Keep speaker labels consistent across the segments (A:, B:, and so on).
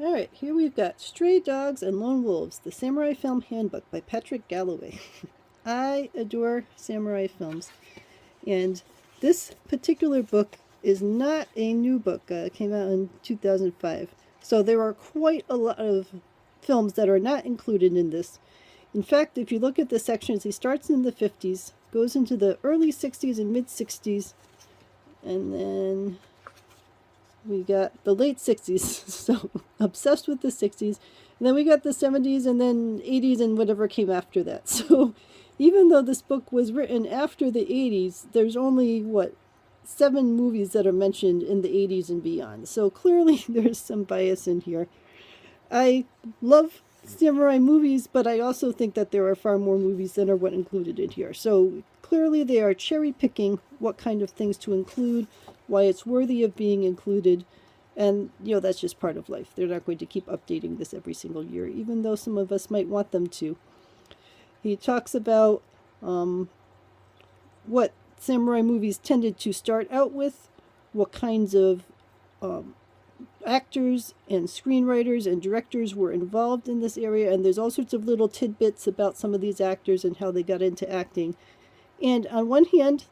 A: All right, here we've got Stray Dogs and Lone Wolves, the Samurai Film Handbook by Patrick Galloway. I adore samurai films, and this particular book is not a new book. It came out in 2005. So there are quite a lot of films that are not included in this. In fact, if you look at the sections, he starts in the 50s, goes into the early 60s and mid 60s, and then we got the late 60s, so obsessed with the 60s. And then we got the 70s and then 80s and whatever came after that. So even though this book was written after the 80s, there's only, 7 movies that are mentioned in the 80s and beyond. So clearly there's some bias in here. I love samurai movies, but I also think that there are far more movies than are what included in here. So clearly they are cherry picking what kind of things to include, why it's worthy of being included, and that's just part of life. They're not going to keep updating this every single year, even though some of us might want them to. He talks about what samurai movies tended to start out with, what kinds of actors and screenwriters and directors were involved in this area, and there's all sorts of little tidbits about some of these actors and how they got into acting. And on one hand,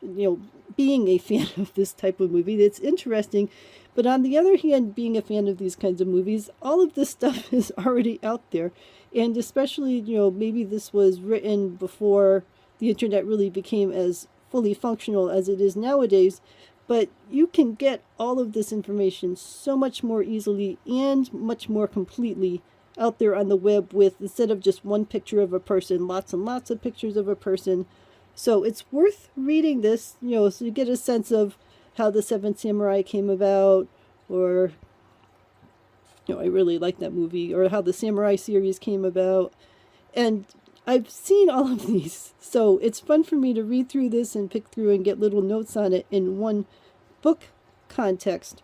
A: being a fan of this type of movie, it's interesting. But on the other hand, being a fan of these kinds of movies, all of this stuff is already out there. And especially, maybe this was written before the internet really became as fully functional as it is nowadays. But you can get all of this information so much more easily and much more completely out there on the web with, instead of just one picture of a person, lots and lots of pictures of a person. So it's worth reading this, so you get a sense of how the Seven Samurai came about, or, I really like that movie, or how the Samurai series came about. And I've seen all of these, so it's fun for me to read through this and pick through and get little notes on it in one book context.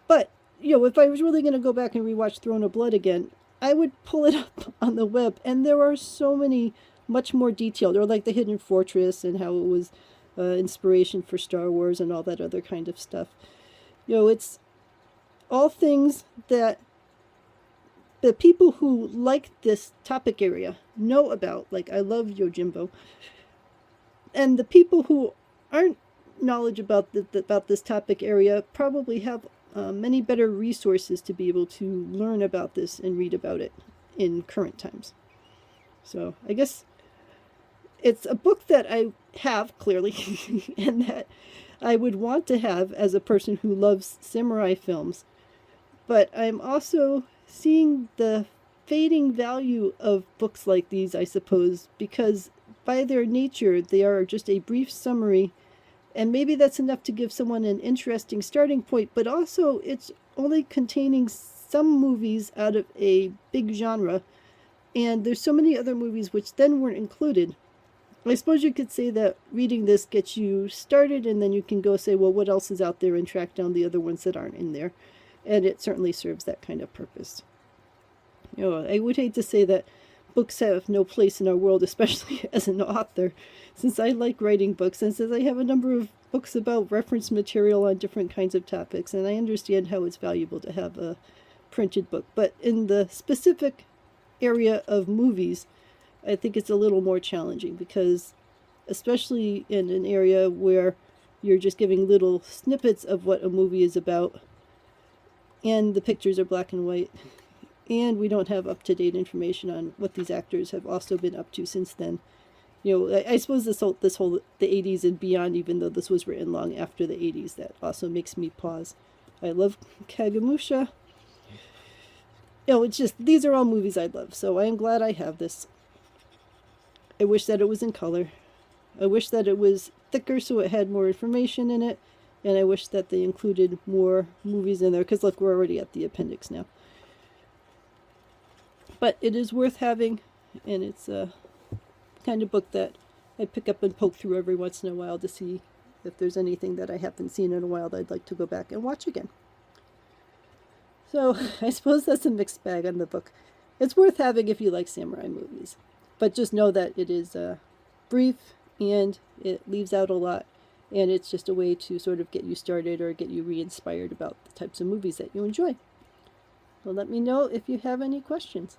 A: But, if I was really going to go back and rewatch Throne of Blood again, I would pull it up on the web, and there are so many much more detailed, or like the Hidden Fortress and how it was inspiration for Star Wars and all that other kind of stuff. It's all things that the people who like this topic area know about. Like, I love Yojimbo. And the people who aren't knowledgeable about this topic area probably have many better resources to be able to learn about this and read about it in current times. So I guess it's a book that I have, clearly, and that I would want to have as a person who loves samurai films. But I'm also seeing the fading value of books like these, I suppose, because by their nature, they are just a brief summary. And maybe that's enough to give someone an interesting starting point, but also it's only containing some movies out of a big genre. And there's so many other movies which then weren't included. I suppose you could say that reading this gets you started, and then you can go say, well, what else is out there, and track down the other ones that aren't in there. And it certainly serves that kind of purpose. I would hate to say that books have no place in our world, especially as an author, since I like writing books, and since I have a number of books about reference material on different kinds of topics, and I understand how it's valuable to have a printed book. But in the specific area of movies, I think it's a little more challenging, because especially in an area where you're just giving little snippets of what a movie is about, and the pictures are black and white, and we don't have up-to-date information on what these actors have also been up to since then. I suppose this whole the 80s and beyond, even though this was written long after the 80s, that also makes me pause. I love Kagemusha. It's just, these are all movies I love, so I am glad I have this. I wish that it was in color. I wish that it was thicker so it had more information in it, and I wish that they included more movies in there, because look, we're already at the appendix now. But it is worth having, and it's a kind of book that I pick up and poke through every once in a while to see if there's anything that I haven't seen in a while that I'd like to go back and watch again. So I suppose that's a mixed bag on the book. It's worth having if you like samurai movies, but just know that it is brief, and it leaves out a lot, and it's just a way to sort of get you started or get you re-inspired about the types of movies that you enjoy. Well, let me know if you have any questions.